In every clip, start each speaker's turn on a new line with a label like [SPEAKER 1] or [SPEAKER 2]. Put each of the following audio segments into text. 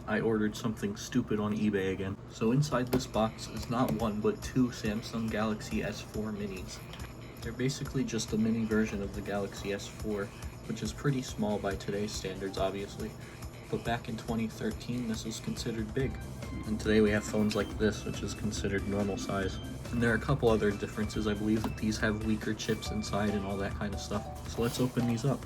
[SPEAKER 1] I ordered something stupid on eBay again. So inside this box is not one, but two Samsung Galaxy S4 minis. They're basically just a mini version of the Galaxy S4, which is pretty small by today's standards, obviously. But back in 2013, this was considered big. And today we have phones like this, which is considered normal size. And there are a couple other differences. I believe that these have weaker chips inside and all that kind of stuff. So let's open these up.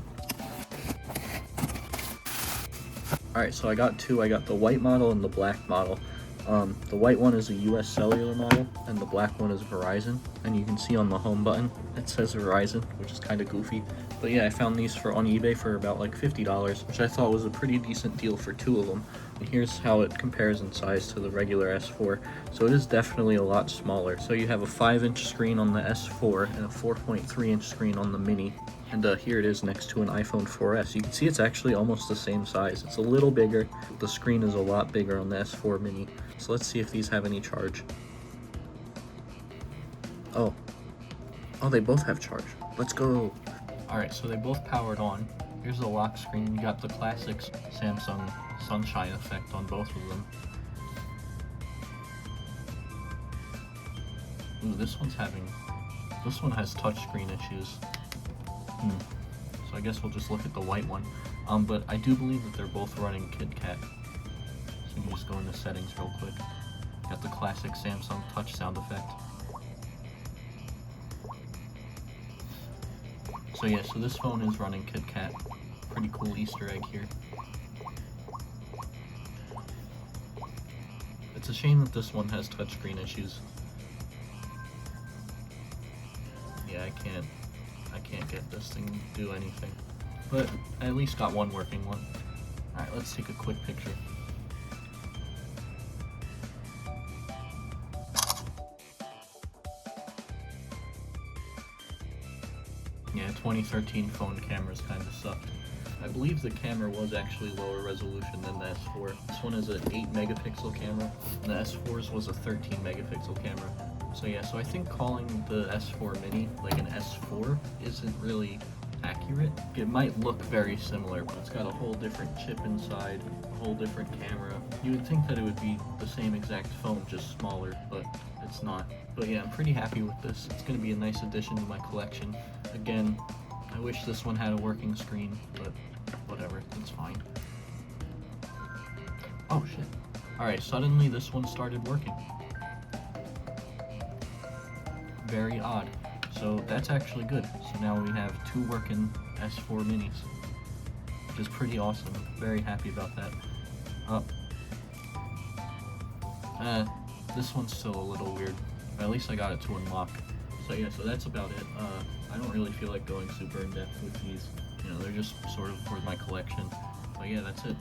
[SPEAKER 1] Alright, so I got two. I got the white model and the black model. The white one is a US cellular model, and the black one is Verizon. And you can see on the home button, it says Verizon, which is kind of goofy. But yeah, I found these on eBay for about like $50, which I thought was a pretty decent deal for two of them. And here's how it compares in size to the regular S4. So it is definitely a lot smaller. So you have a 5-inch screen on the S4 and a 4.3-inch screen on the Mini. And here it is next to an iPhone 4S. You can see it's actually almost the same size. It's a little bigger. The screen is a lot bigger on the S4 Mini. So let's see if these have any charge. Oh, they both have charge. Let's go. Alright, so they both powered on. Here's the lock screen. You got the classic Samsung sunshine effect on both of them. Ooh, this one has touchscreen issues. So I guess we'll just look at the white one. But I do believe that they're both running KitKat. So you can just go into settings real quick. Got the classic Samsung touch sound effect. So yeah, so this phone is running KitKat. Pretty cool Easter egg here. It's a shame that this one has touchscreen issues. Yeah, I can't get this thing to do anything. But I at least got one working one. Alright, let's take a quick picture. Yeah, 2013 phone cameras kind of sucked. I believe the camera was actually lower resolution than the S4. This one is an 8 megapixel camera, and the S4's was a 13 megapixel camera. So yeah, so I think calling the S4 Mini like an S4 isn't really accurate. It might look very similar, but it's got a whole different chip inside, a whole different camera. You would think that it would be the same exact phone, just smaller, but it's not. But yeah, I'm pretty happy with this. It's going to be a nice addition to my collection. Again, I wish this one had a working screen, but whatever, it's fine. Oh shit. Alright, suddenly this one started working. Very odd. So that's actually good. So now we have two working S4 minis, which is pretty awesome. Very happy about that. This one's still a little weird. At least I got it to unlock. So yeah, so that's about it. I don't really feel like going super in depth with these. You know, they're just sort of for my collection. But yeah, that's it.